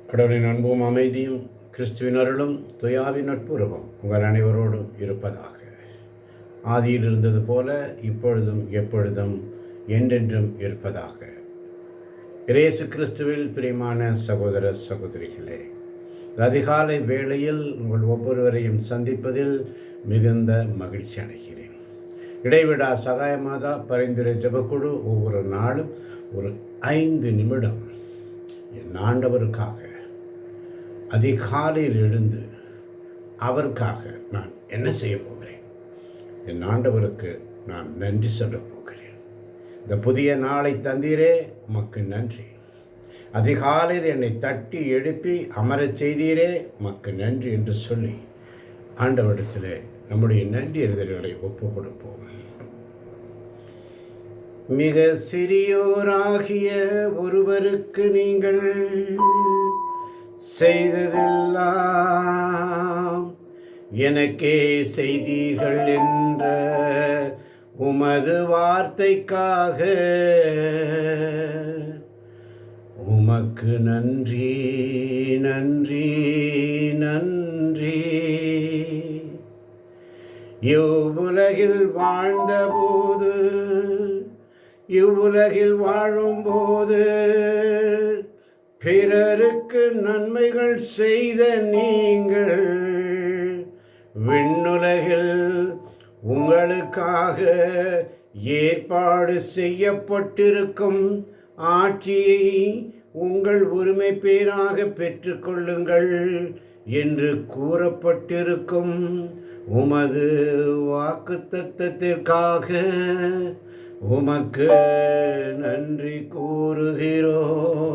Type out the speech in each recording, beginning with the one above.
கடவுளின் அன்பும் அமைதியும் கிறிஸ்துவின் அருளும் துயாவின் நட்புறவும் உங்கள் அனைவரோடும் இருப்பதாக. ஆதியில் இருந்தது போல இப்பொழுதும் எப்பொழுதும் என்றென்றும் இருப்பதாக. இயேசு கிறிஸ்துவில் பிரியமான சகோதர சகோதரிகளே, அதிகாலை வேளையில் உங்கள் ஒவ்வொருவரையும் சந்திப்பதில் மிகுந்த மகிழ்ச்சி அடைகிறேன். இடைவிடா சகாய மாதா பரிந்துரை ஜெபக்குழு ஒவ்வொரு நாளும் ஒரு 5 நிமிடம் என் ஆண்டவருக்காக அதிகாலையில் எழுந்து அவருக்காக நான் என்ன செய்ய போகிறேன், என் ஆண்டவருக்கு நான் நன்றி சொல்ல போகிறேன். இந்த புதிய நாளை தந்தீரே உமக்கு நன்றி. அதிகாலையில் என்னை தட்டி எழுப்பி அமரச் செய்தீரே உமக்கு நன்றி என்று சொல்லி ஆண்டவரிடத்தில் நம்முடைய நன்றி எறிதல்களை ஒப்பு கொடுப்போம். மிக சிறியோராகிய ஒருவருக்கு நீங்கள் செய்ததெல்லாம் எனக்கே செய்தீர்கள் என்ற உமது வார்த்தைக்காக உமக்கு நன்றி நன்றி நன்றி. இவ்வுலகில் வாழ்ந்தபோது, இவ்வுலகில் வாழும்போது பிறருக்கு நன்மைகள் செய்த நீங்கள் விண்ணுலகில் உங்களுக்காக ஏற்பாடு செய்யப்பட்டிருக்கும் ஆட்சியை உங்கள் உரிமை பேராக பெற்றுக்கொள்ளுங்கள் என்று கூறப்பட்டிருக்கும் உமது வாக்குத்தத்தத்திற்காக உமக்கு நன்றி கூறுகிறோம்.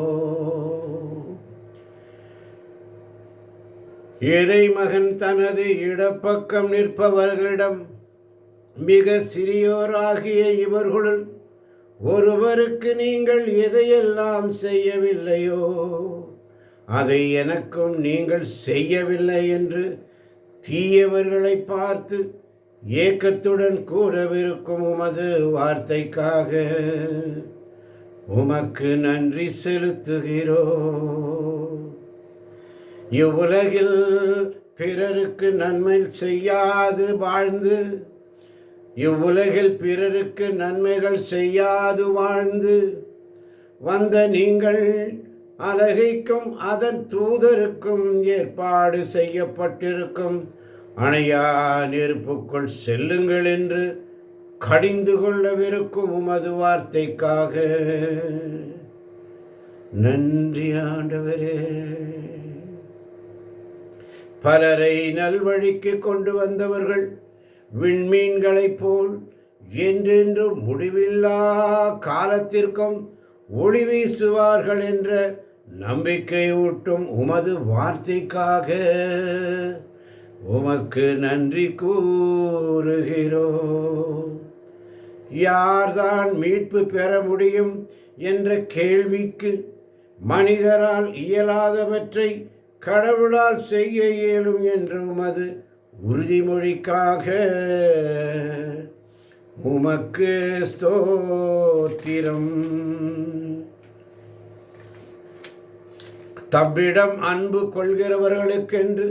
இறைமகன் தனது இடப்பக்கம் நிற்பவர்களிடம் மிக சிறியோராகிய இவர்களுள் ஒருவருக்கு நீங்கள் எதையெல்லாம் செய்யவில்லையோ அதை எனக்கும் நீங்கள் செய்யவில்லை என்று தீயவர்களை பார்த்து ஏக்கத்துடன் கூறவிருக்கும் உமது வார்த்தைக்காக உமக்கு நன்றி செலுத்துகிறோம். இவ்வுலகில் பிறருக்கு நன்மை செய்யாது வாழ்ந்து, இவ்வுலகில் பிறருக்கு நன்மைகள் செய்யாது வாழ்ந்து வந்த நீங்கள் அலகைக்கும் அதன் தூதருக்கும் ஏற்பாடு செய்யப்பட்டிருக்கும் அணையா நெருப்புக்குள் செல்லுங்கள் என்று கடிந்து கொள்ளவிருக்கும் உமது வார்த்தைக்காக நன்றி ஆண்டவரே. பலரை நல்வழிக்கு கொண்டு வந்தவர்கள் விண்மீன்களைப் போல் என்றென்றும் முடிவில்லா காலத்திற்கும் ஒளி வீசுவார்கள் என்ற நம்பிக்கை ஊட்டும் உமது வார்த்தைக்காக உமக்கு நன்றி கூறுகிறோம். யார்தான் மீட்பு பெற முடியும் என்ற கேள்விக்கு மனிதரால் இயலாதவற்றை கடவுளால் செய்ய இயலும் என்ற உமது உறுதிமொழிக்காக உமக்கு ஸ்தோத்திரம். தம்மிடம் அன்பு கொள்கிறவர்களுக்கென்று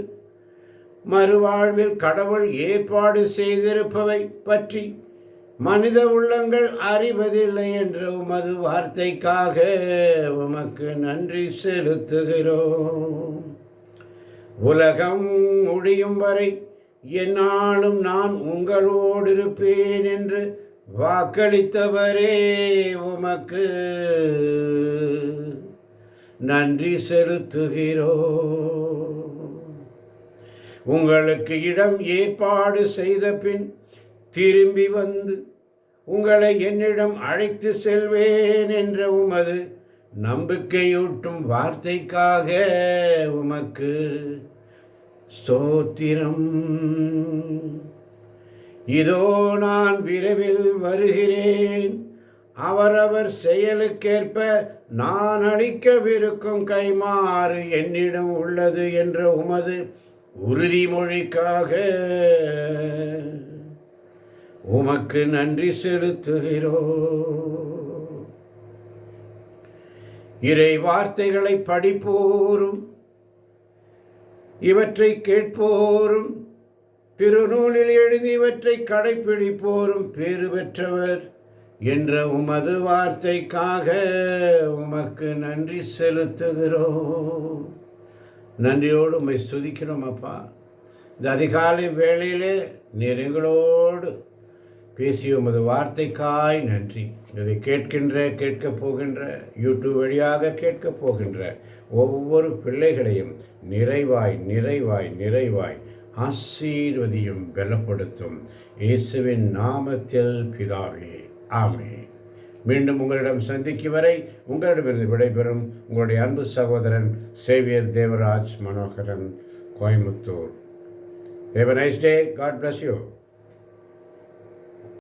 மறுவாழ்வில் கடவுள் ஏற்பாடு செய்திருப்பவை பற்றி மனித உள்ளங்கள் அறிவதில்லை என்ற உமது வார்த்தைக்காக உமக்கு நன்றி செலுத்துகிறோம். உலகம் முடியும் வரை எந்நாளும் நான் உங்களோடு இருப்பேன் என்று வாக்களித்தவரே உமக்கு நன்றி செலுத்துகிறோம். உங்களுக்கு இடம் ஏற்பாடு செய்த பின் திரும்பி வந்து உங்களை என்னிடம் அழைத்து செல்வேன் என்ற உமது நம்பிக்கையூட்டும் வார்த்தைக்காக உமக்கு ஸ்தோத்திரம். இதோ நான் விரைவில் வருகிறேன், அவரவர் செயலுக்கேற்ப நான் அளிக்கவிருக்கும் கைமாறு என்னிடம் உள்ளது என்ற உமது உறுதிமொழிக்காக உமக்கு நன்றி செலுத்துகிறோம். இறை வார்த்தைகளை படிப்போரும் இவற்றை கேட்போரும் திருநூலில் எழுதி இவற்றை கடைப்பிடிப்போரும் பேறு பெற்றவர் என்ற உமது வார்த்தைக்காக உமக்கு நன்றி செலுத்துகிறோம். நன்றியோடு உம்மை ஸ்துதிக்கிறோம் அப்பா. இந்த அதிகாலை வேளையிலே நீர் எங்களோடு பேசிய உமது வார்த்தைக்காய் நன்றி. இதை கேட்கப் போகின்ற யூடியூப் வழியாக கேட்கப் போகின்ற ஒவ்வொரு பிள்ளைகளையும் நிறைவாய் நிறைவாய் நிறைவாய் ஆசீர்வதியும் பலப்படுத்தும் இயேசுவின் நாமத்தில் பிதாவே, ஆமென். மீண்டும் உங்களிடம் சந்திக்கும் வரை உங்களிடமிருந்து விடைபெறும் உங்களுடைய அன்பு சகோதரன் Xavier Devaraj Manoharan, Coimbatore. Have a nice day. God bless you.